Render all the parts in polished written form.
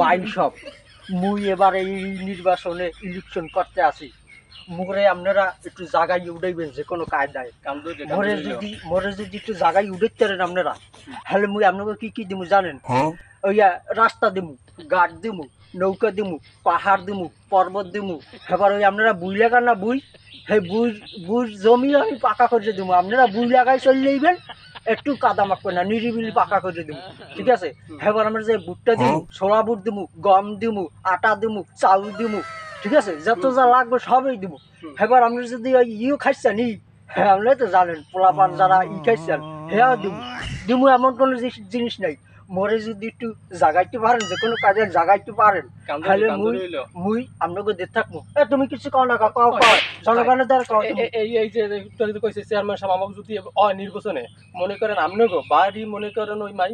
বাইন সব মুই এবার এই নির্বাচনে ইলেকশন করতে আসি মোরে আপনারা একটু জায়গায় উঠাইবেন যে কোনো কায়দায় মোরে যদি একটু জায়গায় উঠাইতে পারেন আপনারা হলে মুই আপনাকে কি কি দিমু জানেন ওই রাস্তা দিমু গাছ দিমু নৌকা দিমু পাহাড় দিমু পর্বত দিমু এবার ওই আপনারা বুই লাগান না বুই সেই বুই জমি আমি পাকা করে দিমু আপনারা বুই লাগাই চলে যাইবেন একটু কাদা মাখবে না নিরিবিলি পাকা করে দিমু ঠিক আছে এবার আমরা যে বুটটা দিমু ছোলা বুট দিমু গম দিমু আটা দিমু চাউল দিমু ঠিক আছে যত যা লাগবে সবই দিব এবার আমরা যদি ওই খাইছেন হ্যাঁ আপনি তো জানেন পোলাপান যারা খাইছেন হ্যাঁ দিমু এমন কোনো জিনিস নাই মোরে যদি একটু জাগাইতে পারেন যে কোনো কাজে জাগাইতে পারেন তাহলে মুই আপনাকে দিয়ে থাকবো তুমি কিছু কও না কাও জনগণের দ্বারা কও এই যে কইছে চেয়ারম্যান সাহেব আমাকে যদি নির্বাচনে মনে করেন আপনাকে বাড়ি মনে করেন ওই মাই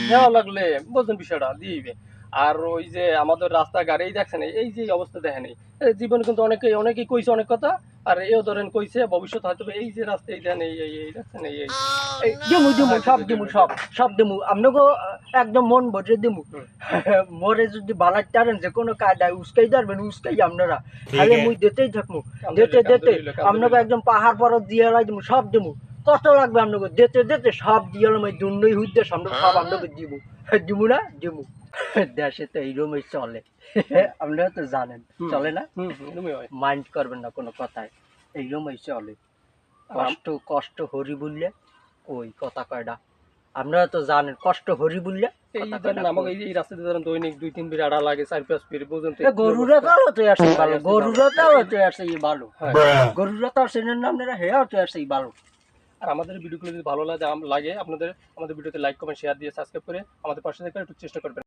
নেওয়া লাগলে বুঝলেন বিষয়টা দিইবে আর ওই যে আমাদের রাস্তা গাড়ি দেখছেন এই যে অবস্থা দেখেন জীবনে কিন্তু অনেকেই কইছে অনেক কথা আর এও ধরেন কইছে ভবিষ্যৎ হয়তো এই যে রাস্তা এই দেন এই দেখছেন এই দিমু সব দিমু আপনাকে একদম মন ভরে দিমু মোরে যদি বানাইতে পারেন যে কোনো কায়দায় উস্কাই ধরবেন উস্কাই আপনারা তাহলে মুই দিতেই থাকবো দিতে আপনাকে একদম পাহাড় পর্বত দিয়ে লাই দিমু সব দিমু কত লাগবে আপনাকে দিতে সব দিয়ে এলাম এই দুর্নই হুইতে সব আপনাকে দিমু না দিমু দেশে তো এইরকমই চলে আপনারা তো জানেন চলে না মাইন্ড করবেন না কোনো কথায় এইরকমই চলে কষ্ট হরি বললে ওই কথা কয়টা আপনারা তো জানেন কষ্ট হরি বললে আমাকে এই রাস্তাতে ধরেন দৈনিক 2-3 বির আড়া লাগে 4-5 বির পর্যন্ত গরুরা তাও তো আসে ভালো গরুরা ভালো গরুরা তো চেনেন না আপনারা হেয়াও তো আসে ভালো। আর আমাদের ভিডিওগুলো যদি ভালো লাগে আপনাদের আমাদের ভিডিওতে লাইক কমেন্ট শেয়ার দিয়ে সাবস্ক্রাইব করে আমাদের পাশে থাকার একটু চেষ্টা করবেন।